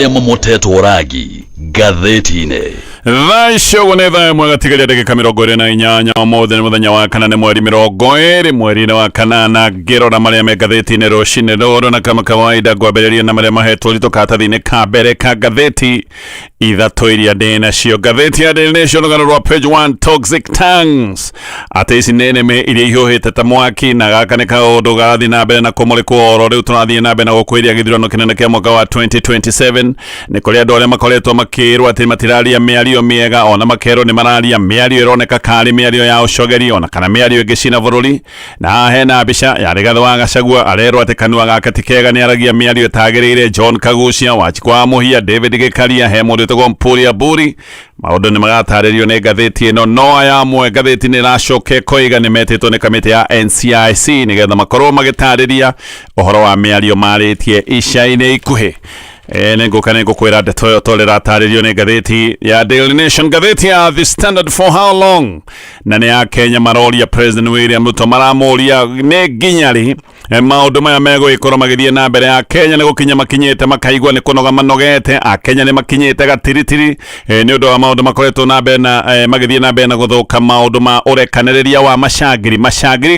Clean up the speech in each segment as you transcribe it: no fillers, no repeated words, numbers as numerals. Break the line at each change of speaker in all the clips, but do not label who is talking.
emo moteto oragi gatheti-inĩ
Thaicũgũ nĩ thaa ĩmwe gatigaria ndagĩka 28 ũmũthĩ nĩ mũthenya wa kana nĩ mweri 20 mweri-inĩ wa kanana ngĩrora marĩa me ngathĩti-inĩ rũcinĩ rũrũ na kama kawaida ngwambĩrĩria na marĩa mahetwo ritũ karatathi-inĩ ka mbere ka ngathĩti ithatũ iria ndĩ nacio. Ngathĩti ya Daily Nation rũgano rwa page 1 toxic tongues atĩ ici nĩ nĩmĩ iria ihiũhĩte ta mwaki na gaka nĩ kaũndũ garathiĩ na mbere na kũmũrĩkwo oro rĩu tũrathiĩ na mbere na gũkwĩria gĩthurano kĩnene kĩa mwaka wa 2027 nĩ kũrĩ andũ arĩa makoretwo makĩrwo atĩ matiraria mĩario mĩega ona makero nĩ mararia mĩario ĩroneka karĩ mĩario ya ũcogeri ona kana mĩario ĩngĩ cina bũrũri na hena mbica ya Rigathĩ wa Gachagua arerwo atĩ kanua gake ti kega nĩ aragia mĩario ĩtagĩrĩire. John Kagucia, Wanjikũ wa Mũhia, David Gĩkaria, he mũndũ wĩtagwo Mpuri Aburi. Maũndũ nĩ magatarĩrio nĩ ngathĩti ĩno no aya amwe ngathĩti nĩ ĩracoka koiga nĩ metĩtwo nĩ kamĩtĩ ya NCIC nĩgetha makorwo magĩtarĩria ũhoro wa mĩario marĩtie ica-inĩ ikuhĩ. Nĩngũka nĩngũkwĩra ndeto ĩyo to rĩratarĩrio nĩ ngathĩti ya Daily Nation. Ngathĩti ya The Standard, for how long? Na nĩ ya Kenya maroria President William Ruto maramũria nĩ nginya rĩ maũndũ maya megũgĩkorwo magĩthiĩ na mbere. ya Kenya nĩ gũkinya makinyĩte makaigua nĩ kũnoga manogete. a Kenya nĩ makinyĩte gatiritiri nĩ ũndũ wa maũndũ makoretwo na mbere na magĩthiĩ na mbere na gũthũka maũndũ ma ũrekanĩrĩria wa macangiri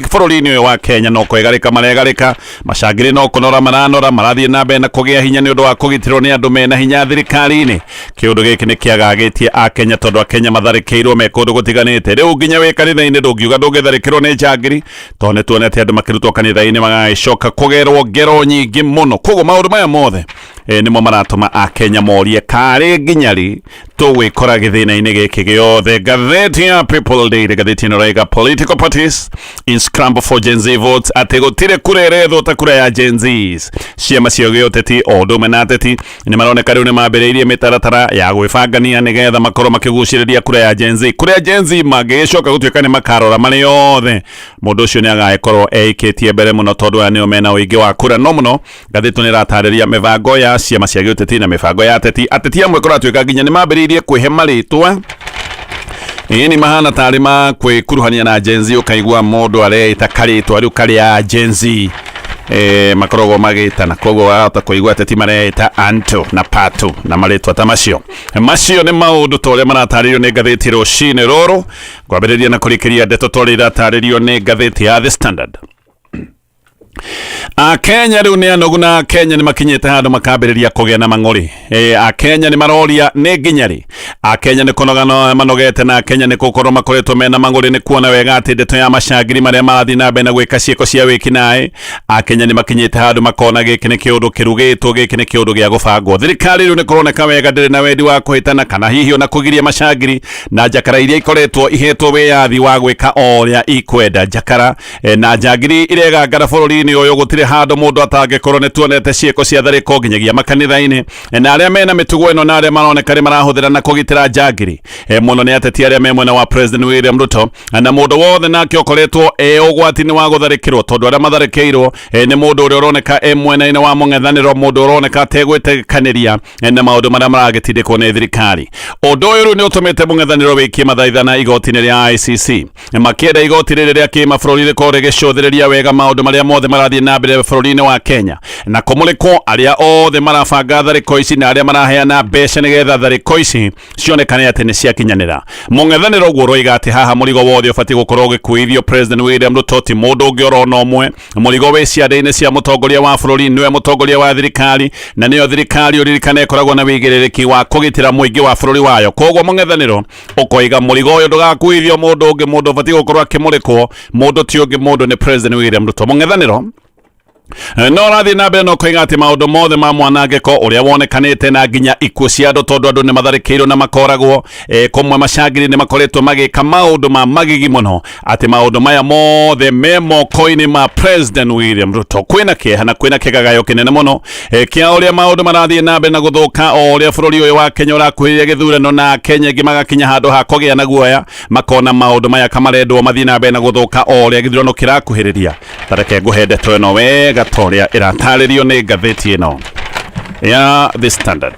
bũrũri-inĩ ũyũ wa Kenya no kwegarĩka maregarĩka. Macangiri no kũnora maranora marathiĩ na mbere na kũgĩa hinya nĩ ũndũ wa kũgitĩrwo nĩ andũ mena hinya thirikari-inĩ. Kĩũndũ gĩkĩ nĩ kĩagagĩtie a Kenya tondũ a Kenya matharĩkĩirwo me kũndũ gũtiganĩte. Rĩu nginya wĩ kanitha-inĩ ndũngiuga ndũngĩtharĩkĩrwo nĩ njangiri tondũ nĩ tuonete andũ makĩrutwo kanitha-inĩ magagĩcoka kũgerwo ngero nyingĩ mũno. Koguo maũndũ maya mothe nĩmo maratũma a Kenya morie karĩ nginya rĩ tũgwĩkora gĩthĩna-inĩ gĩkĩ gĩothe. Ngathĩti ya People Daily, ngathĩti ĩno raiga political parties in scramble for Gen Z votes, atĩ gũtirĩ kura ĩrethwo ta kura ya Gen Zs. Ciama cia gĩũteti o ũndũ ũmwe na ateti nĩ maroneka rĩu nĩ mambĩrĩirie mĩtaratara ya gwĩbangania nĩgetha makorwo makĩgucĩrĩria kura ya Gen Z. Kura ya Gen Z mangĩgĩcoka gũtuĩka nĩ makarora marĩ othe, mũndũ ũcio nĩ agagĩkorwo eikĩtie mbere mũno tondũ aya nĩo mena ũingĩ wa kura. No mũno ngathĩti nĩ ĩratarĩria mĩbango ya ciama cia gĩũteti na mĩbango ya ateti amwe kũratuĩka nginya nĩ mambĩrĩirie kwĩhe marĩtwa ni mahana tarĩ ma kwĩkuruhania na Gen Z. Ũkaigua mũndũ areita karĩtwa rĩu karĩ ya Gen Z makoragwo magĩtana, koguo wahota kũigua ateti mareita Anto na Pato na marĩtwa ta macio nĩ maũndũ ta ũrĩa maratarĩrio nĩ ngathĩti rũcinĩ rũrũ. Ngwambĩrĩria na kũrĩkĩria ndeto ta ũrĩa iratarĩrio nĩ ngathĩti ya The Standard. a Kenya rĩu nĩ anogu na Kenya nĩ makinyĩte handũ makambĩrĩria kũgĩa na mang'ũrĩ. a Kenya nĩ maroria nĩ nginya rĩ a Kenya nĩ kũnoga manogete na Kenya nĩ gũkorwo makoretwo mena mang'ũrĩ nĩ kuona wega atĩ ndeto ya macangiri marĩa marathiĩ na mbere na gwĩka ciĩko cia wĩkinaĩ. a Kenya nĩ makinyĩte handũ makona gĩkĩ nĩ kĩũndũ kĩrugĩtwo, gĩkĩ nĩ kĩũndũ gĩa gũbangwo. Thirikari rĩu nĩ kũroneka wega ndĩrĩ na wendi wa kũhĩtana kana hihi ona kũgiria macangiri na njakara iria ikoretwo ihetwo wĩyathi wa gwĩka o ũrĩa ikwenda. Njakara na njangiri iregangara bũrũri-inĩ ũyũ gũtirĩ handũ mũndũ atangĩkorwo. Nĩ tuonete ciĩko cia tharĩko nginyagia makanitha-inĩ na arĩa mena mĩtugo ĩno na arĩa maroneka nĩ marahũthĩra na kũgitĩra njangiri mũno nĩ ateti arĩa me mwena wa President William Ruto na mũndũ wothe nake ũkoretwo ũgwati-inĩ wa gũtharĩkĩrwo tondũ arĩa matharĩkĩirwo nĩ mũndũ ũrĩa ũroneka mwena-inĩ wa mũng'ethanĩro, mũndũ ũroneka ategwĩtĩkanĩria na maũndũ marĩa maragĩtindĩkwo nĩ thirikari. Ũndũ ũyũ rĩu nĩ ũtũmĩte mũng'ethanĩro wĩkie mathaithana igoti-inĩ rĩa ICC makĩenda igoti rĩrĩ rĩa kĩmabũrũri rĩkorwo rĩgĩcũthĩrĩria wega maũndũ marĩa mothe marathiĩ na mbere bũrũri-inĩ wa Kenya na kũmũrĩkwo arĩa othe marabanga tharĩko ici na arĩa maraheana mbeca nĩgetha tharĩko ici cionekane atĩ nĩ ciakinyanĩra. Mũng'ethanĩro ũguo ũroiga atĩ haha mũrigo wothe ũbatiĩ gũkorwo ũgĩkuithio President William Ruto, ti mũndũ ũngĩ orona ũmwe. Mũrigo wĩ ciande-inĩ cia mũtongoria wa bũrũri, nĩwe mũtongoria wa thirikari na nĩyo thirikari ũririkane ĩkoragwo na wĩigĩrĩrĩki wa kũgitĩra mũingĩ wa bũrũri wayo. Koguo mũng'ethanĩro ũkoiga mũrigo ũyũ ndũgakuithio mũndũ ũngĩ, mũndũ ũbatiĩ gũkorwo akĩmũrĩkwo, mũndũ ti ũngĩ, mũndũ nĩ President William Ruto. Mũng'ethanĩro no rathiĩ na mbere no koiga atĩ maũndũ mothe ma mwanangĩko ũrĩa wonekanĩte na nginya ikuũ cia andũ tondũ andũ nĩ matharĩkĩirwo na makoragwo kũmwe macangiri nĩ makoretwo magĩka maũndũ ma magigi mũno, atĩ maũndũ maya mothe me moko-inĩ ma President William Ruto. Kwĩna kĩeha na kwĩna kĩgagayo kĩnene mũno kĩa ũrĩa maũndũ marathiĩ na mbere na gũthũka o ũrĩa bũrũri ũyũ wa Kenya ũrakuhĩrĩria gĩthurano na Kenya ingĩ magakinya handũ ha kũgĩa na guoya makona maũndũ maya kamarendwo mathiĩ na mbere na gũthũka o ũrĩa gĩthurano kĩrakuhĩrĩria. Tareke ngũhe ndeto ĩno wega torĩa ĩratarĩrio nĩ ngathĩti ĩno ya The Standard.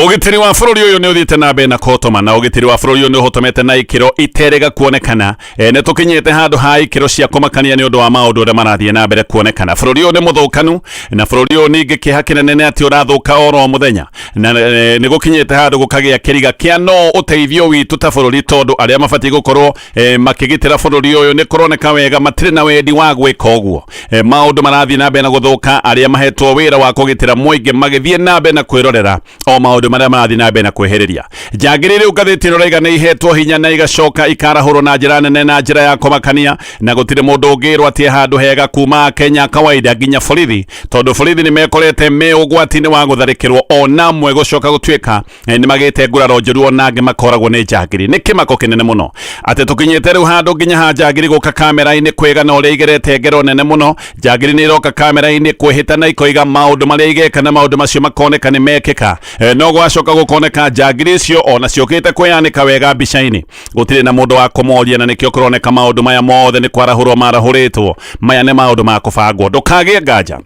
Ugitiri wa bururi uyu ni uthite na mbere na kotoma na ugitiri wa bururi uyu ni uhotomete na ikiro iterega kuonekana ne tukinyete handu ha ikiro cia kumakania ni undu wa maundu uria marathie na mbere kuonekana. Bururi uyu ni muthukanu na bururi uyu ningi kiha kinene ati urathuka oro muthenya na ni gukinyete handu gukagia kiriga kia no uteithio witu ta bururi tondu aria mabati gukorwo makigitira bururi uyu ni kuroneka wega matire na wendi wa gwika uguo. Maundu marathie na mbere na guthuka aria mahetwo wira wa kugitira muingi magithie na mbere na kwirorera o maundu maria marathie na mbere na kweheriria. Njagiri riu ngathiti roraiga ni ihetwo hinya na igacoka ikarahurwo na njira nene na njira ya kumakania na gutire mundu ungirwo atie handu hega kuma Kenya kawaida nginya borithi tondu borithi ni mekorete me ugwati-ini wa gutharikirwo ona mwe gucoka gutwika ni magite nguraro njuru ona angi makoragwo ni njagiri. Ni kimako kinene muno ati tukinyete riu handu nginya ha njagiri guka kamera-ini kwigana uria igerete ngero nene muno. Njagiri ni iroka kamera-ini kwihita na ikoiga maundu maria igeka na maundu macio makoneka ni mekika no gwacoka gukoneka njagiri icio ona ciokite kweyanika wega mbica-ini gutire na mundu wa kumoria na nikio kuroneka maundu maya mothe ni kwarahurwo marahuritwo. Maya ni maundu ma kubangwo ndukagie nganja.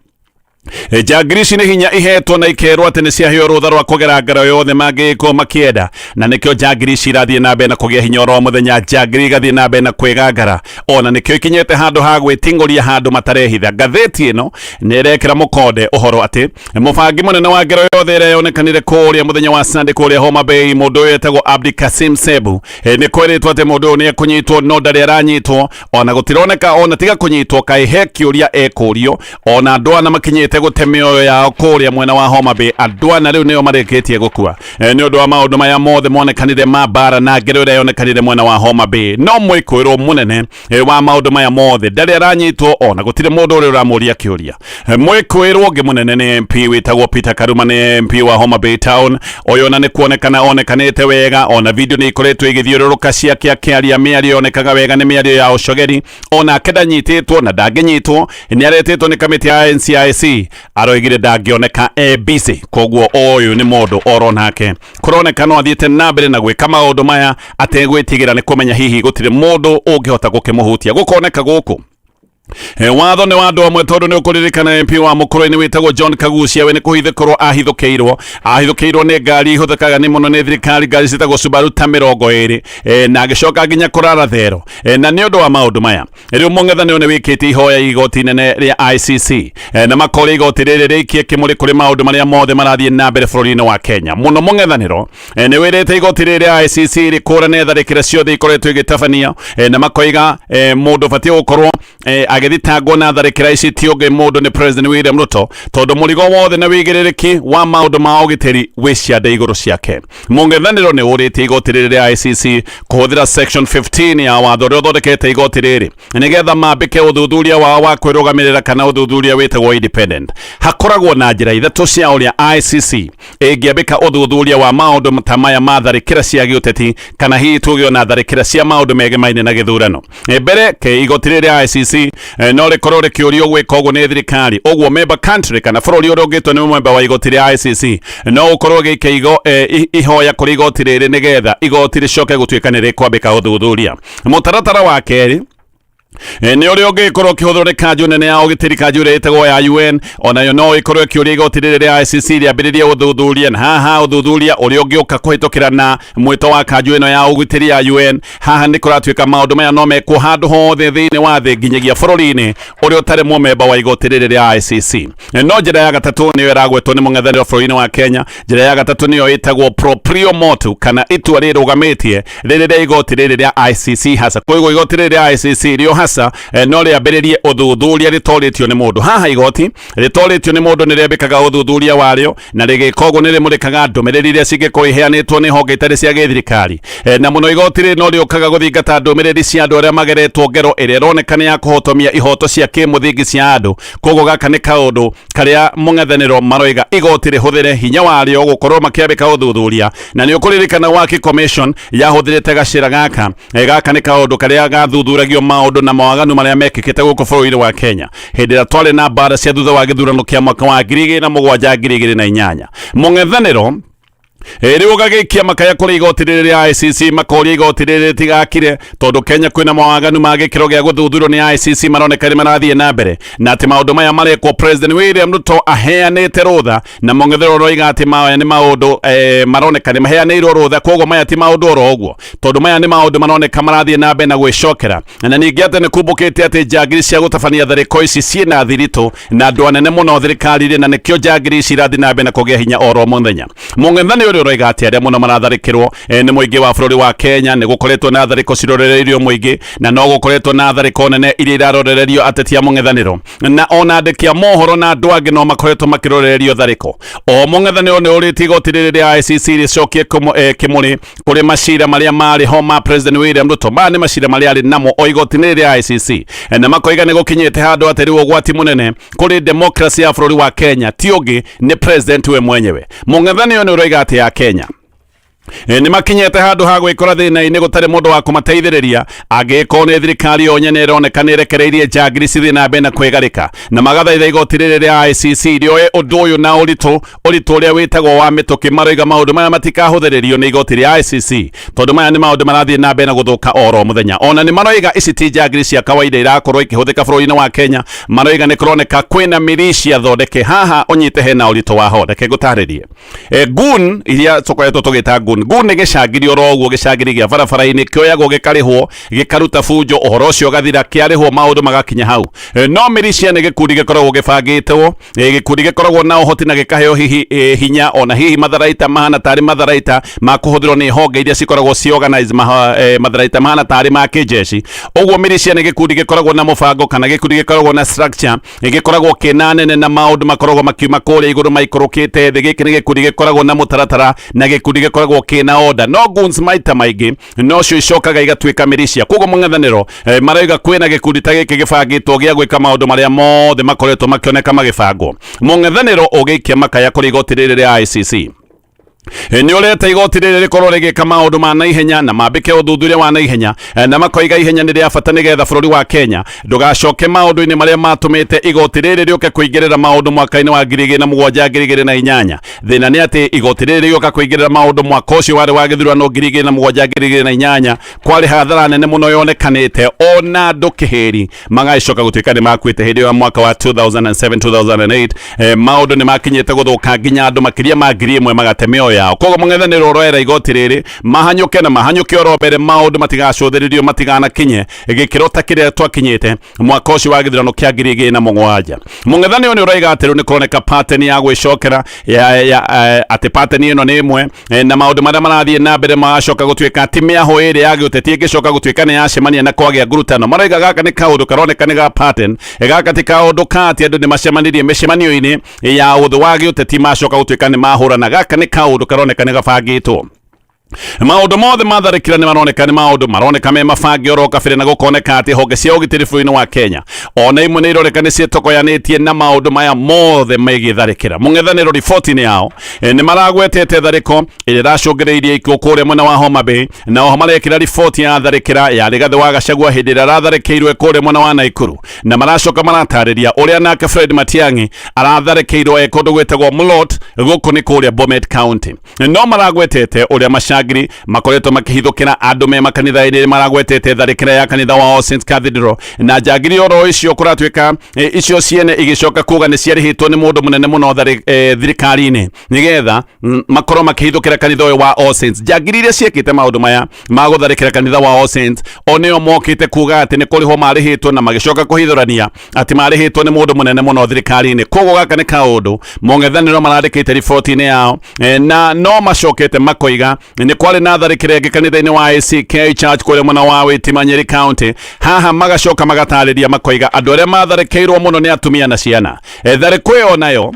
Njagiri ici ni hinya ihetwo na ikerwo ati ni ciaheo rutha rwa kugera ngero yothe mangiko makienda na nikio njagiri ici irathie na mbere na kugia hinya oro muthenya. Njagiri igathie na mbere na kwigangara ona nikio ikinyete handu ha gwitinguria handu matarehitha. Ngatheti ino ni irekira mukonde uhoro ati mubangi munene wa ngero yothe iria yonekanire kuria muthenya wa Sunday kuria Homa Bay mundu uyu etagwo Abdi Kasim Sebu ni kwiritwo ati mundu uyu ni ekunyitwo no ndari aranyitwo ona gutironeka ona tiga kunyitwo kaihe kiuria ekurio ona andu ana makinyite gutemeo ya kuria mwena wa Homa Bay. Andu ana riu nio mareketie gukua ni undu wa maundu maya mothe monekanire mabara na ngero iria yonekanire mwena wa Homa Bay. No mwikwirwo munene wa maundu maya mothe ndari aranyitwo ona gutire mundu uria uramuria kiuria. Mwikwirwo ngi munene ni MP witagwo Peter Karuma ni MP wa Homa Bay Town. Uyu na ni kuonekana onekanite wega ona video ni ikoretwo igithiururuka ciake akiaria miario onekaga wega ni miario ya ucogeri ona akendanyititwo na ndanginyitwo ni aretetwo ni kamiti ya NCIC aroigire ndangioneka busy. Koguo uyu ni mundu oro nake kuroneka no athiete na mbere na gwika maundu maya ategwitigira ni kumenya hihi gutire mundu ungihota gukimuhutia gukoneka guku. Watho ni wa andu amwe tondu ni ukuririkana MP wa Mukurwe-ini witagwo John Kagucia we ni kuhithukorwo ahithukiirwo ni ngari ihuthikaga ni muno ni thirikari ngari citagwo Subaru ta 20 na agicoka nginya kurara thero na ni undu wa maundu maya riu mung'ethaniro ni wikite ihoya igoti nene ria ICC na makore igoti riri rikie kimuri kuri maundu maria mothe marathie na mbere bururi-ini wa Kenya muno. Mung'ethaniro ni wirite igoti riri ria ICC rikurane tharikira ciothe ikoretwo igitabania na makoiga mundu batie gukorwo agithitangwo na tharikira ici ti ungi mundu ni President William Ruto tondu murigo wothe na wigiririki wa maundu ma ugitiri wiciande iguru ciake. Mung'ethaniro ni urite igoti riri ria ICC kuhuthira section 15 ya watho ria uthondekete igoti riri nigetha mambike uthuthuria wa kwirugamirira kana uthuthuria witagwo independent. Hakoragwo na njira ithatu cia uria ICC ingiambika uthuthuria wa maundu ta maya ma tharikira cia giuteti kana hihi tugio na tharikira cia maundu megemaine na githurano. Mbere ke igoti riri ria ICC no rikorwo rikiurio gwika uguo ni thirikari uguo member country kana bururi uria ungitwo ni member wa igoti ria ICC no ukorwo gikiigo ihoya kuri igoti riri nigetha igoti ricoke gutwika ni rikwambika uthuthuria. Mutaratara wa keri ni uria ungikorwo kihuthura kanju nene ya ugitiri kanju ria itagwo ya UN onayo no ikorwo kiuria igoti riri ria ICC riambiririe uthuthuria na haha uthuthuria uria ungiuka kuhitukira na mwito wa kanju ino ya ugitiri ya UN. Haha ni kuratwika maundu maya no mekwo handu hothe thiini wa thi nginyagia bururi-ini uria utari mumemba wa igoti riri ria ICC. No njira ya gatatu niyo iragwetwo ni mung'ethaniro bururi-ini wa Kenya. Njira ya gatatu niyo itagwo proprio motu kana itua rirugamitie riri ria igoti riri ria ICC hasa. Koguo igoti riri ria ICC rio hasa no riambiririe uthuthuria ritoritio ni mundu. Haha igoti ritoritio ni mundu ni riambikaga uthuthuria wario na rigikogo ni rimurikaga ndumiriri iria cingikorwo iheanitwo ni honge itari cia githirikari na muno igoti ri no riukaga guthingata ndumiriri cia andu aria mageretwo ngero iria ironekana ya kuhotomia ihoto cia kimuthingi cia andu. Koguo gaka ni kaundu karia mung'ethaniro maroiga igoti rihuthire hinya wario gukorwo makiambika uthuthuria na ni ukuririkana Waki Commission yahuthirite gacira gaka ni kaundu karia gathuthuragio maundu na mawaganu maria mekikite guku bururi-ini wa Kenya hindi ria twari na mbara cia thutha wa githurano kia mwaka wa 2007-2008. Mung'ethaniro Riu gagikia makaya kuri igoti rya ICC makoria igoti riri tigakire tondu Kenya kwina mawaganu ma gikiro gia guthuthurwo ni ICC maroneka marathie na mbere na ati maundu maya marekwo President William Ruto aheanite rutha na mongethero roiga ati maya ni maundu maroneka ni maheanirwo rutha koguo maya ti maundu oro uguo tondu maya ni maundu maroneka marathie na mbere na gwicokera na ningi ati ni kumbukite ati njagiri cia gutabania thariko ici ciina thirito na andu anene muno thirikari na nikio njagiri ici irathi na mbere na kugia hinya oro muthenya mung'ethani uri roiga ati aria muno maratharikirwo ni muingi wa bururi wa Kenya ni gukoretwo na thariko cirorereirio muingi na no gukoretwo na thariko nene iria irarorererio atetia mung'ethaniro na ona andikia mohoro na andu angi no makoretwo makirorererio thariko o mung'ethaniro ni uriti igoti riri ICC ricokie kimuri kuri macira maria mari ho ma President William Ruto ni macira maria ari namo o igoti riri ICC na makoiga ni gukinyite handu ateri ugwati munene kuri democracy ya bururi wa Kenya ti ungi ni president we mwenyewe mung'ethaniro ni uroiga ati ya Kenya ni makinyete handu ha gwikora thina-ini gutari mundu wa kumateithiriria agiko ni thirikari o nyene ironeka ni rekereirie njagiri cithi na mbere na kwegarika na magathaitha igoti riri ria ICC rioe undu uyu na uritu uria witagwo wa mituki maroiga maundu maya matikahuthiririo ni igoti ria ICC tondu maya ni maundu marathie na mbere na guthuka oro muthenya ona ni maroiga ici ti njagiri cia kawaida irakorwo ikihuthika bururi-ini wa Kenya maroiga ni kuroneka kwina milicia thondeke haha unyite hena uritu wa hodeke gutaririe gun iria tukoretwo tugita gun gicangiri oro guo gicangiri gia barabara-ini kioyagwo gikarihwo gikaruta bunjo uhoro ucio gathira kiarihwo maundu magakinya hau no milicia ni gikundi gikoragwo gibangitwo gikundi gikoragwo na uhoti na gikaheo hihi hinya ona hihi matharaita mahana tari matharaita ma kuhuthirwo ni honge iria cikoragwo ci organize matharaita mahana tari ma kijeshi uguo milicia ni gikundi gikoragwo na mubango kana gikundi gikoragwo na structure gikoragwo kinanene na maundu makoragwo makiuma kuria iguru maikorokite thi giki ni gikundi gikoragwo na mutaratara na gikundi gikoragwo na order no guns maita maingi no cio icokaga igatuika milicia koguo mung'ethaniro maraiga kwina gikundi ta giki gibangitwo gia gwika maundu maria mothe makoretwo makioneka magibangwo mung'ethaniro ugiikia makaya kuri igoti riri ria ICC ni ureta igoti riri rikorwo rigika maundu ma naihenya na mambike uthuthuria wa naihenya na makoiga ihenya ni ria bata nigetha bururi wa Kenya ndugacoke maundu-ini maria matumite igoti riri rioke kuingirira maundu mwaka-ini wa 2007-2008 thina ni ati igoti riri rioka kuingirira maundu mwaka ucio wari wa githurano 2007-2008 kwari hathara nene muno yonekanite ona andu kihiri magaicoka gutuika ni makwite hindi ya mwaka wa 2007-2008 maundu ni makinyite guthuka nginya andu makiria ma 1,000 magatemeo yao koguo mung'ethaniro roera igoti riri mahanyuke na mahanyuke oro mbere maundu matigacuthiririo matigana kinye gikiro ta kiria twakinyite mwaka ucio wa githurano kia 2007 mung'ethaniro ni uraiga ati ni kuroneka pattern ya gwicokera ati pattern ino ni imwe na maundu maria marathie na mbere magacoka gutuika ati miaho iri ya giuteti igicoka gutuika ni yacemania na kwagia ngurutano maraiga gaka ni kaundu karoneka ni ga pattern gaka ti kaundu ka ati andu ni macemanirie micemanio-ini ya uthu wa giuteti macoka gutuika ni mahurana gaka ni kaundu karoneka ni gabangitwo maundu mothe matharikira ni maroneka ni maundu maroneka me mabangi oro kabere na gukoneka ati honge cia ugitiri bururi-ini wa Kenya ona imwe ni ironeka ni cietokoyanitie na maundu maya mothe megie tharikira mung'ethaniro riboti-ini yao ni maragwetete thariko iria iracũngĩrĩirie ikuũ kuria mwena wa Homa Bay na oho marekira riboti ya tharikira ya Rigathi wa Gachagua hindi iria aratharĩkĩirwo kuria mwena wa Naikuru na maracoka maratariria uria nake Fred Matiang'i aratharĩkĩirwo kundu gwetagwo Mlot guku ni kuria Bomet County no maragwetete uria macangiri makoretwo makihithukira andu me makanitha-ini maragwetete tharikira ya kanitha wa All Saints Cathedral na njagiri oro icio kuratuika icio ciene igicoka kuga ni ciarihitwo ni mundu munene muno thirikari-ini nigetha makorwo makihithukira kanitha uyu wa All Saints njagiri iria ciekite maundu maya ma gutharikira kanitha wa All Saints onio mokite kuga ati ni kuriho marihitwo na magicoka kuhithurania ati marihitwo ni mundu munene muno thirikari-ini koguo gaka ni kaundu mung'ethaniro marandikite riboti-ini yao na no macokete makoiga ni kwari na tharikira ingi kanitha-ini wa ACK Church kuria mwena wa Witima Nyeri County haha magacoka magatariria makoiga andu aria matharikirwo muno ni atumia na ciana thariko iyo nayo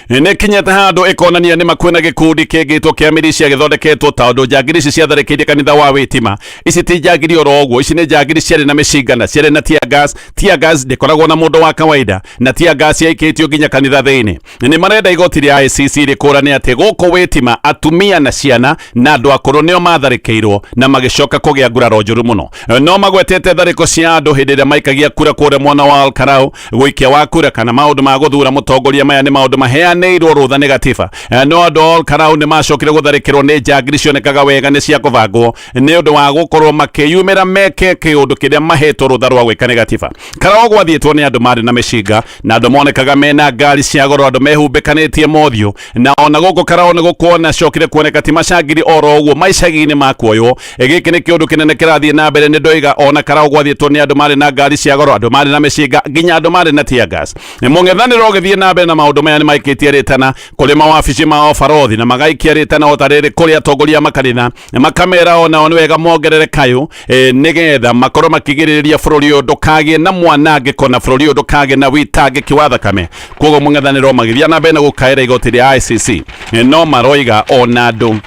ni kinyete handu ikonania ni makwina gikundi kigitwo kia milicia githondeketwo tondu njagiri ici ciatharĩkĩire kanitha wa Witima ici ti njagiri oro uguo ici ni njagiri ciarĩ na mĩcingana ciarĩ na tear gas ndikoragwo na mundu wa kawaida na tear gas yaikĩtio nginya kanitha thĩinĩ ni marenda igoti rĩa ICC rĩkũrane atĩ gũkũ Witima atumia na ciana na andu akũrũ nĩo matharĩkĩirwo na magicoka kũgĩa nguraro njũru mũno no magwetete tharĩko cia andu hĩndĩ ĩrĩa maikagia kura kũrĩa mwena wa Olkarau gũikia wa kura kana maundu ma gũthura mũtongoria maya ni maundu maheanĩirwo rũtha nĩ gatiba no andũ karau nĩ macokire gũtharĩkĩrwo nĩ njangiri cionekaga wega nĩ cia kũbangwo nĩ ũndũ wa gũkorwo makĩyumĩra meke kĩũndũ kĩrĩa mahetwo rũtha rwa gwĩka nĩ gatiba. Karau gwathiĩtwo nĩ andũ marĩ na mĩcinga na andũ monekaga mena ngari cia goro, andũ mehumbĩkanĩtie mothiũ, na ona gũkũ Karau nĩ gũkuona cokire kuoneka ti macangiri oro ũguo maicagi-inĩ makuoywo. Gĩkĩ nĩ kĩũndũ kĩnene kĩrathiĩ na mbere, nĩ ndoiga ona Karau gwathiĩtwo nĩ andũ marĩ na ngari cia goro, andũ marĩ na mĩcinga, nginya andũ marĩ na tear gas. Mũng'ethanĩro ũgĩthiĩ na mbere na maũndũ maya nĩ maikĩtie rĩtana kũrĩ mawabici ma obarothi na magaikia rĩtana o ta rĩrĩ kũrĩ atongoria makanitha, makamera onao nĩ wega mongerere kayũ nĩgetha makorwo makĩgirĩrĩria bũrũri ũyũ ndũkagĩe na mwanangĩko na bũrũri ũyũ ndũkagĩe na witangĩki wa thakame. Koguo mũng'ethanĩro magĩthiĩ na mbere na gũkaĩra igoti rĩa ICC no maroiga ona andũ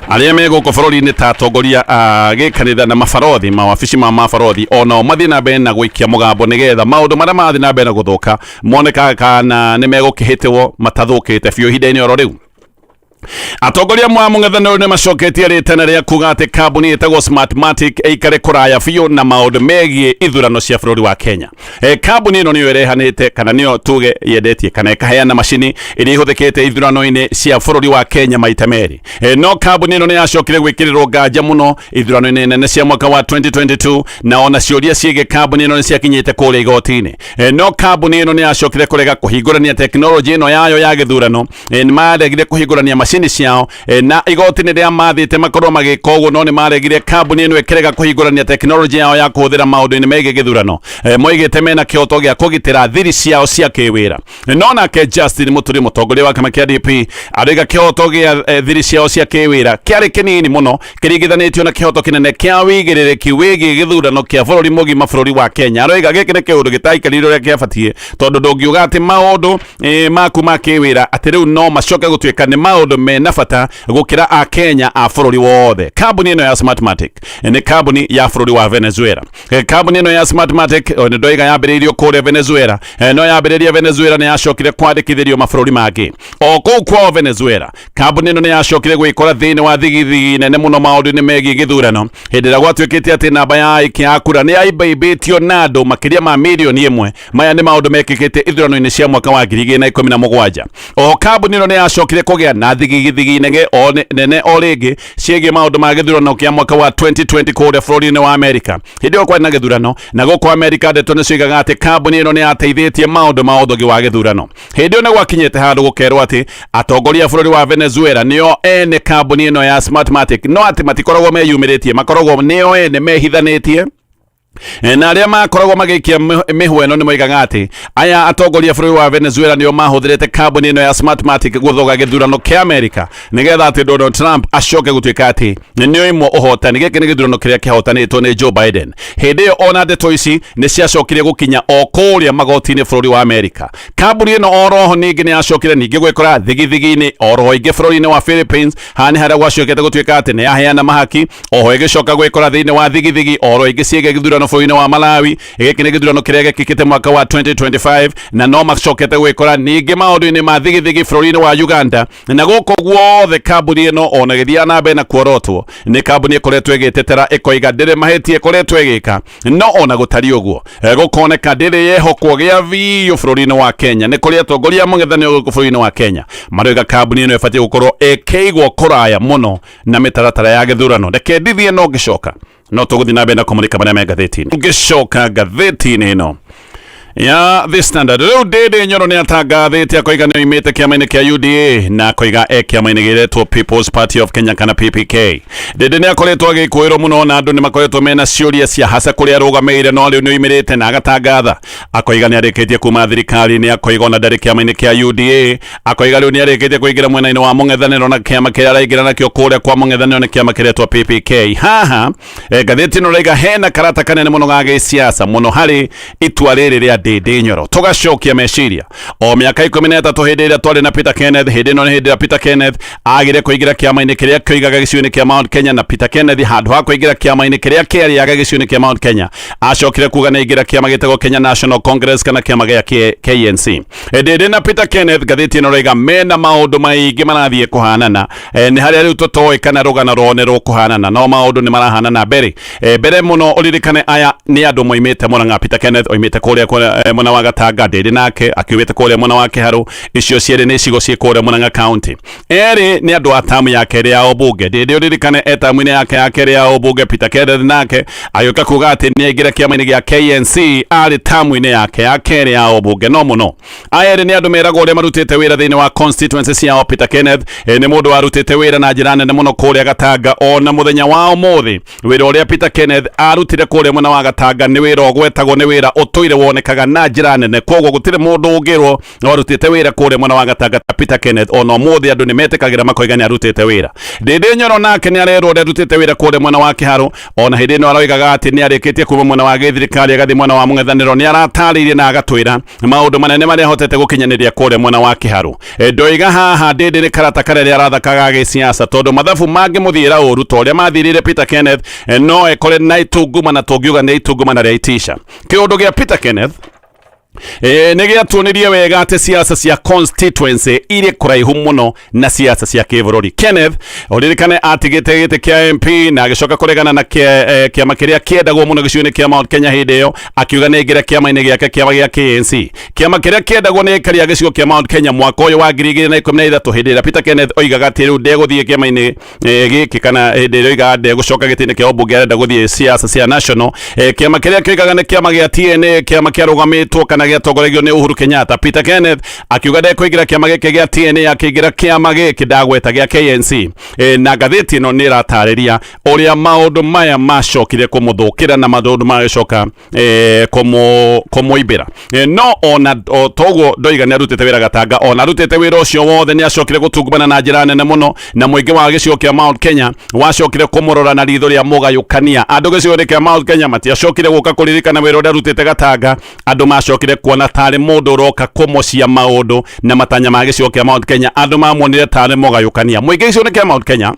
arĩa me gũkũ bũrũri-inĩ ta atongoria gĩkanitha na mabarothi, mawabici ma mabarothi onao mathiĩ na mbere na gũikia mũgambo nĩgetha maũndũ marĩa mathiĩ na mbere na gũthũka monekaga kana nĩ megũkĩhĩtwo matathũkĩte biũ ihinda-inĩ oro rĩu. Atongoria mwa mũng'ethanĩro nĩ macoketie rĩtana rĩa kuga atĩ kambuni ĩtagwo Smartmatic ĩikare kũraya biũ na maũndũ megiĩ ithurano cia bũrũri wa Kenya. Kambuni ĩno nĩyo ĩrehanĩte kana nĩyo tuge yendetie kana ĩkaheana macini iria ihũthĩkĩte ithurano-inĩ cia bũrũri wa Kenya maita merĩ. No kambuni ĩno nĩ yacokire gwĩkĩrĩrwo nganja mũno ithurano-inĩ nene cia mwaka wa 2022 na ona ciũria ciĩgiĩ kambuni ĩno nĩ ciakinyĩte kũrĩa igoti-inĩ. No kambuni ĩno nĩ yacokire kũrega kũhingũrania tekinoronjĩ ĩno yayo ya gĩthurano, nĩ maregire kũhingũrania macini ciao na igoti nĩ rĩa mathĩte makorwo magĩka ũguo, no nĩ maregire kambuni ĩno ĩkĩrega kũhingũrania tekinoronjĩ yao ya kũhũthĩra maũndũ-inĩ megiĩ gĩthurano. Moigĩte mena kĩhoto gĩa kũgitĩra thiri ciao cia kĩwĩra. No nake Justin Muturi, mũtongoria wa kĩama kĩa DP, arauga kĩhoto gĩa thiri ciao cia kĩwĩra kĩarĩ kĩnini mũno kĩringithanĩtio na kĩhoto kĩnene kĩa wĩigĩrĩrĩki wĩgiĩ gĩthurano kĩa bũrũri mũgima bũrũri wa Kenya. Arauga gĩkĩ nĩ kĩũndũ gĩtaikarire ũrĩa kĩabatiĩ, tondũ ndũngiuga atĩ maũndũ maku ma kĩwĩra atĩ rĩu no macoke gũtuĩka nĩ maũndũ mena bata gũkĩra a Kenya a bũrũri wothe. Kambuni ĩno ya Smartmatic nĩ kambuni ya bũrũri wa Venezuela. Kambuni ĩno ya Smartmatic nĩ ndoiga yambĩrĩirio kũrĩa Venezuela, no yambĩrĩria Venezuela nĩ yacokire kwandĩkithĩrio mabũrũri mangĩ. O kũu kwao Venezuela, kambuni ĩno nĩ yacokire gwĩkora thĩinĩ wa thigithigi nene mũno maũndũ-inĩ megiĩ gĩthurano, hĩndĩ ĩrĩa gwatuĩkĩte atĩ namba ya aikia a kura nĩ yaimbaibĩtio na andũ makĩria ma mirioni ĩmwe. Maya nĩ maũndũ mekĩkĩte ithurano-inĩ cia mwaka wa 2017. O kambuni ĩno nĩ yacokire kũgĩa na thigithigi nene o rĩngĩ ciĩgiĩ maũndũ ma gĩthurano kĩa mwaka wa 2020 kũrĩa bũrũri-inĩ wa Amerika. Hĩndĩ ĩyo kwarĩ na gĩthurano na gũkũ Amerika ndeto nĩ cioigaga atĩ kambuni ĩno nĩ yateithĩtie maũndũ ma ũthũgi wa gĩthurano. Hĩndĩ ĩyo nĩ gwakinyĩte handũ gũkerwo atĩ atongoria a bũrũri wa Venezuela nĩo ene kambuni ĩno ya Smartmatic, no atĩ matikoragwo meyumĩrĩtie, makoragwo nĩo ene mehithanĩtie na arĩa makoragwo magĩikia mĩhũ ĩno nĩ moigaga atĩ aya atongoria bũrũri wa Venezuela nĩo mahũthĩrĩte kambuni ĩno ya Smartmatic gũthoga gĩthurano kĩa Amerika nĩgetha atĩ Donald Trump acoke gũtuĩka atĩ nĩ oimwo ũhotani. Gĩkĩ nĩ gĩthurano kĩrĩa kĩhotanĩtwo nĩ Joe Biden. Hĩndĩ ĩyo ona ndeto ici nĩ ciacokire gũkinya o kũrĩa magoti-inĩ bũrũri wa Amerika. Kambuni ĩno oroho ningĩ nĩ yacokire ningĩ gwĩkora thigithigi-inĩ oroho ingĩ bũrũri-inĩ wa Philippines, haha nĩ harĩa gwacokete gũtuĩka atĩ nĩ yaheana mahaki, oho ĩgĩcoka gwĩkora thĩinĩ wa thigithigi oro ingĩ ciĩgiĩ gĩthurano bũrũri-inĩ wa Malawi. Gĩkĩ nĩ gĩthurano kĩrĩa gĩkĩkĩte mwaka wa 2025 na no macokete gwĩkora ningĩ maũndũ-inĩ ma thigithigi bũrũri-inĩ wa Uganda. Na gũkũ guothe kambuni ĩno ona gĩthiaga na mbere na kuorotwo nĩ kambuni ĩkoretwo ĩgĩtetera ĩkoiga ndĩrĩ mahĩtia ĩkoretwo ĩgĩka, no ona gũtari ũguo gũkoneka ndĩrĩ yehokwo gĩa biũ bũrũri-inĩ wa Kenya. Nĩ kũrĩ atongoria mũng'ethanĩro gũkũ bũrũri-inĩ wa Kenya marauga kambuni ĩno ĩbatiĩ gũkorwo ĩkĩigwo kũraya mũno na mĩtaratara ya gĩthurano. Reke ndithie no ngĩcoka no tũgũthiĩ na mbere na kũmũrĩka marĩa me ngathĩti-inĩ. Ngĩcoka ngathĩti-inĩ ĩno ya The Standard, rĩu Ndindi Nyoro nĩ atangathĩte akoiga nĩ oimĩte kĩama-inĩ kĩa UDA na akoiga kĩama-inĩ gĩretwo People's Party of Kenya kana PPK. Ndindi nĩ akoretwo agĩkũĩrwo mũno na andũ nĩ makoretwo mena ciũria cia hasa kũrĩa arũgamĩrĩire, no rĩu nĩ oimĩrĩte na agatangatha akoiga nĩ arĩkĩtie kuma thirikari-inĩ, akoiga ona ndarĩ kĩama-inĩ kĩa UDA, akoiga rĩu nĩ arĩkĩtie kũingĩra mwena-inĩ wa mũng'ethanĩro na kĩama kĩrĩa araingĩra nakĩo kũrĩa kwa mũng'ethanĩro nĩ kĩama kĩretwo PPK. Haha ngathĩti ĩno raiga hena karata kanene mũno ga gĩsiasa mũno harĩ itua rĩrĩ rĩa Ndindi Nyoro. Tugacokia meciria o mĩaka 13 hĩndĩ ĩrĩa twarĩ na Peter Kenneth, hĩndĩ ĩno nĩ hĩndĩ ĩrĩa Peter Kenneth agire kũingĩra kĩama-inĩ kĩrĩa kĩoigaga gĩcigo-inĩ kĩa Mount Kenya, na Peter Kenneth handũ ha kũingĩra kĩama-inĩ kĩrĩa kĩarĩaga gĩcigo-inĩ kĩa Mount Kenya acokire kuga nĩ aingĩra kĩama gĩtagwo Kenya National Congress kana kĩama gĩa KNC. Ndindi na Peter Kenneth ngathĩti ĩno raiga mena maũndũ maingĩ marathiĩ kũhanana, nĩ harĩa rĩu tũtoĩ kana rũgano rwone rũkũhanana, no maũndũ nĩ marahanana mbere mũno. Ũririkane aya nĩ andũ moimĩte Mũrang'a. Peter Kenneth oimĩte kũrĩa mwana wa Gatanga Ndindi nake akiugite kuria mwana wa Kiharu icio ciere ni cigo ciikuria Murang'a County eri ni andu a tamu ya keri ya ubunge Ndindi uririkane etamu-ini yake ya keri ya ubunge Peter Kenneth nake agiuka kuga ati ni aingira kiama-ini gia KNC ari tamu-ini yake ya keri ya ubunge no muno aya ni andu meragwo uria marutite wira thiini wa constituency ciao Peter Kenneth ni mundu warutite wira na njira nene muno kuria Gatanga ona muthenya wa umuthi wira uria Peter Kenneth arutire kuria mwena wa Gatanga ni wira ogwetagwo ni wira utuire wonekaga na njira nene koguo gutire mundu ungirwo warutite wira kuria mwena wa Gatanga Peter Kenneth ona umuthi andu ni metikagira makoiga ni arutite wira Ndindi Nyoro nake ni arerwo arutite wira kuria mwena wa Kiharu ona hindi no aroigaga ati ni arikitie kuma mwena wa githirikari agathi mwena wa mung'ethaniro ni arataririe na agatwira maundu manene maria hotete gukinyaniria kuria mwena wa Kiharu ndoiga haha Ndindi ni karata karia arathakaga gisiasa tondu mathabu mangi muthira uru to uria mathirire Peter Kenneth no ekore na itunguma na tungiuga ni itunguma na riaitisha kiundu gia Peter Kenneth ni giatuonirie wega ati siasa cia constituency iri kuraihu muno na siasa cia kibururi Kenneth uririkane atigite giti kia MP na agicoka kuregana na kiama kiria kiendagwo muno giciuni kia Mount Kenya hindi iyo akiuga ni ingira kiama-ini giake kiama gia KNC kiama kiria kiendagwo ni ikari ya gicigo kia Mount Kenya mwaka uyu wa 2013 hindi ira Peter Kenneth oigaga ati riu ndeguthie kiama-ini giki kana hindi ira oigaga ndegucoka gitini kia ubunge arenda guthie siasa cia national kiama kiria kiugaga ni kiama gia TNA kiama kia rugamitwo kana giatongoregio ni Uhuru Kenyatta Peter Kenneth akiuga ndekuingira kiama giki gia TNA akiingira kiama giki ndagweta gia KNC na gatheti ino ni iratariria uria maundu maya macokire kumuthukira na maundu magicoka kumuibira no ona toguo ndoiga ni arutite wira Gatanga ona arutite wira ucio wothe ni acokire gutungumana na njira nene muno na muingi wa gicigo kia Mount Kenya wacokire kumurora na ritho ria mugayukania andu gicigo kia Mount Kenya matiacokire guka kuririkana wira uria arutite Gatanga andu macokire kuona tari mundu uroka kumucia maundu na matanya ma gicigo kia Mount Kenya andu mamuonire tari mugayukania muingi gicigo kia Mount Kenya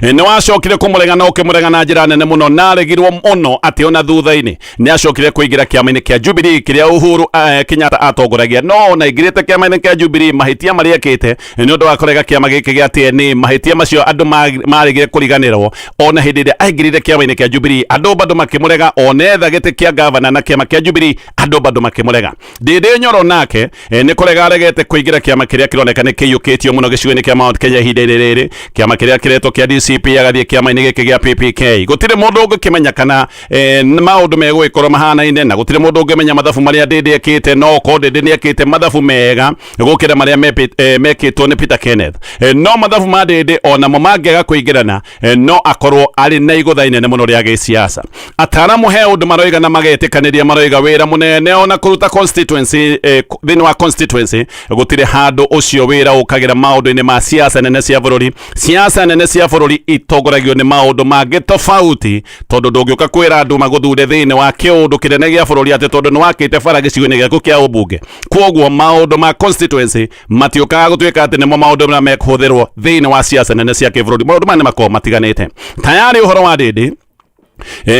ni wacokire kumuregana ukimurega njira nene muno naregirwo muno ati ona thutha-ini ni acokire kuingira kiama-ini kia Jubilee kiria Uhuru Kenyatta atongoragia no na ingirite kiama-ini kia Jubilee mahitia maria ekite ni undu wa kurega kiama giki gia TNA mahitia macio andu marigire kuriganirwo ona hindi iria aingirire kiama-ini kia Jubilee andu bado makimurega ona etha giti kia governor na kiama kia Jubilee andu bado makimurega Ndindi Nyoro nake ni kurega aregete kuingira kiama kiria kironeka ni kiyukitio muno gicigo-ini kia Mount Kenya hindi riri kiama kiria kiretwo kia DCP agathie kiama-ini giki gia PPK gutire mundu ungikimenya kana maundu megwikorwo mahana-ine na gutire mundu ungimenya mathabu maria Ndindi ekite no ko Ndindi ni ekite mathabu mega gukira maria mekitwo ni Peter Kenneth no mathabu ma Ndindi ona mo mangiaga kuingirana no akorwo ari na igutha inene muno ria gisiasa ataramu he undu maroiga na magetikaniria maroiga wira munene ona kuruta constituency thini wa constituency gutire handu ucio wira ukagira maundu-ini ma siasa nene cia bururi bururi itongoragio ni maundu mangi tofauti tondu ndungiuka kwira andu maguthure thiini wa kiundu kinene gia bururi ati tondu ni wakite bara gicigo-ini giaku kia ubunge koguo maundu ma constituency matiukaga gutuika ati nimo maundu maria mekuhuthirwo thiini wa siasa nene cia kibururi maundu mane makorwo matiganite tayari uhoro wa Ndindi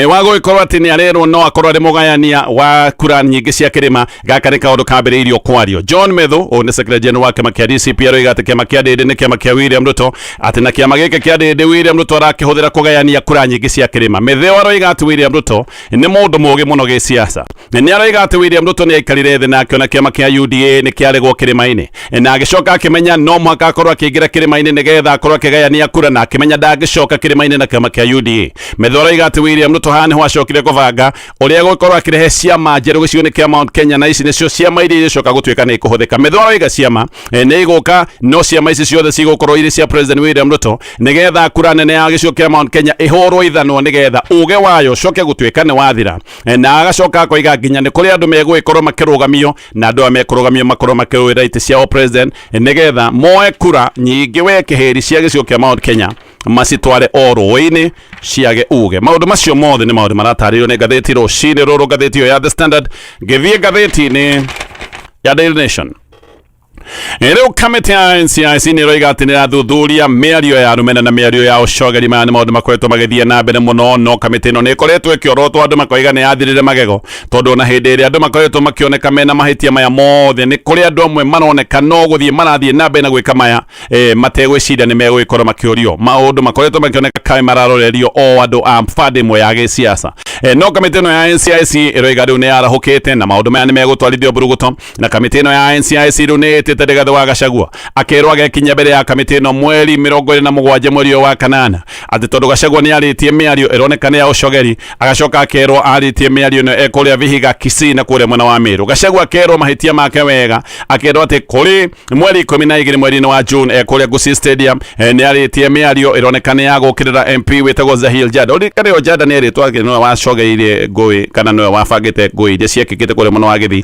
wago ikorwo ati ni arerwo no akorwo ari mugayania wa kura nyingi cia kirima gaka ni kaundu kambiriirio kwario John Methu o ni secretary general wa kiama kia DCP aroiga ati kiama kia Ndindi ni kiama kia William Ruto ati na kiama giki kia Ndindi William Ruto arakihuthira kugayania kura nyingi cia kirima Methu aroiga ati William Ruto ni mundu mugi muno gi siasa ni aroiga ati William Ruto ni aikarire thi na akiona kiama kia UDA ni kiaregwo kirima-ini na agicoka akimenya no muhaka akorwo akiingira kirima-ini nigetha akorwo akigayania kura na akimenya ndangicoka kirima-ini na kiama kia UDA Methu aroiga ati William Ruto hani ho acokire kuvanga uria gukorwo akirehe ciama njeru gicigo-ini kia Mount Kenya na ici nicio ciama iria icoka gutuika ni kuhuthika Methu aroiga ciama ni iguka no ciama ici ciothe cigukorwo iri cia President William Ruto nigetha kura nene ya gicigo kia Mount Kenya ihorwo ithanwo nigetha uge wayo coke gutuika ni wathira na agacoka akoiga nginya ni kuri andu megwikorwo makirugamio na andu amekurugamio makorwo makiruira iti ciao president nigetha moe kura nyingi we kiheri cia gicigo kia Mount Kenya macitware oro-ini ciage uge maundu macio mothe ni maundu marataririo ni gatheti rucini ruru gatheti yo ya The Standard ngithie gatheti-ini ya Daily Nation Rĩu kamĩtĩ ya NCIC nĩroiga atĩ nĩrathuthuria mĩario ya rũmena na mĩario ya ũcogeri maya nĩ maũndũ makoretwo magĩthiĩ na mbere mũno, no kamĩtĩ ĩno nĩ ĩkoretwo ĩkĩorotwo, andũ makoiga nĩ yathirire magego, tondũ ona hĩndĩ ĩrĩa andũ makoretwo makĩoneka mena mahĩtia maya mothe, nĩ kũrĩ andũ amwe maroneka no gũthiĩ marathiĩ na mbere na gwĩka maya mategwĩciria nĩ megũgĩkorwo makĩũrio. Maũndũ makoretwo makĩoneka kaĩ mararorerio o andũ a bande ĩmwe ya gĩsiasa. No kamĩtĩ ĩno ya NCIC ĩroiga rĩu nĩ yarahũkĩte na maũndũ maya nĩ megũtwarithio mburuguto, na kamĩtĩ ĩno ya NCIC rĩu nĩ ĩtĩte Rigathĩ wa Gachagua akerwo agekinya mbere ya kamĩtĩ ĩno mweri 27 mweri wa kanana, atĩ tondũ Gachagua nĩ arĩtie mĩario ĩroneka nĩ ya ũcogeri, agacoka akerwo arĩtie mĩario ĩno ekũrĩa Vihiga, Kisii na kũrĩa mwena wa Meru. Gachagua akerwo mahĩtia make wega, akerwo atĩ kũrĩ mweri 12 mweri-inĩ wa June ekũrĩa Gusii Stadium nĩ arĩtie mĩario ĩroneka nĩ ya gũkĩrĩra MP wĩtagwo Zahil Jada. Ũrĩkanĩyo Jada nĩ erĩtwo nĩwe wacogeire ngũĩ kana nĩwe wabangĩte ngũĩ iria ciekĩkĩte kũrĩa mwena wa Gĩthii,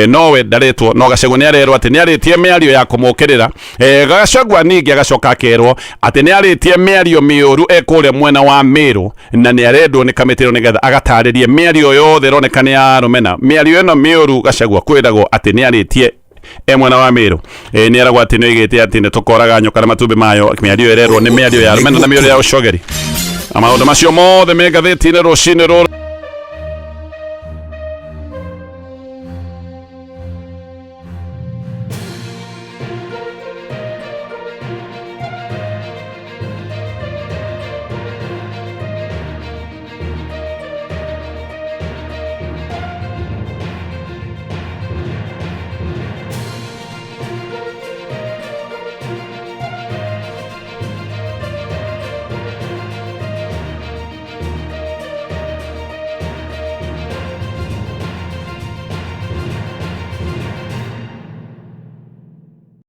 nowe ndarĩtwo, no Gachagua nĩ arerwo atĩ nĩ arĩtie mĩario ya kũmũkĩrĩra. Gachagua ningĩ agacoka akerwo atĩ nĩ arĩtie mĩario mĩũru ekũrĩa mwena wa Meru, na nĩ arendwo nĩ kamĩtĩ ĩno nĩgetha agatarĩrie mĩario yothe ĩroneka nĩ ya rũmena. Mĩario ĩno mĩũru Gachagua kwĩragwo atĩ nĩ arĩtie mwena wa Meru, nĩ aragwo atĩ nĩ oigĩte atĩ nĩ tũkoraga nyoka na matumbĩ mayo. Mĩario ĩrerwo nĩ mĩario ya rũmena na mĩario ya ũcogeri. Maũndũ macio mothe me ngathĩti-inĩ rũcinĩ rũrũ.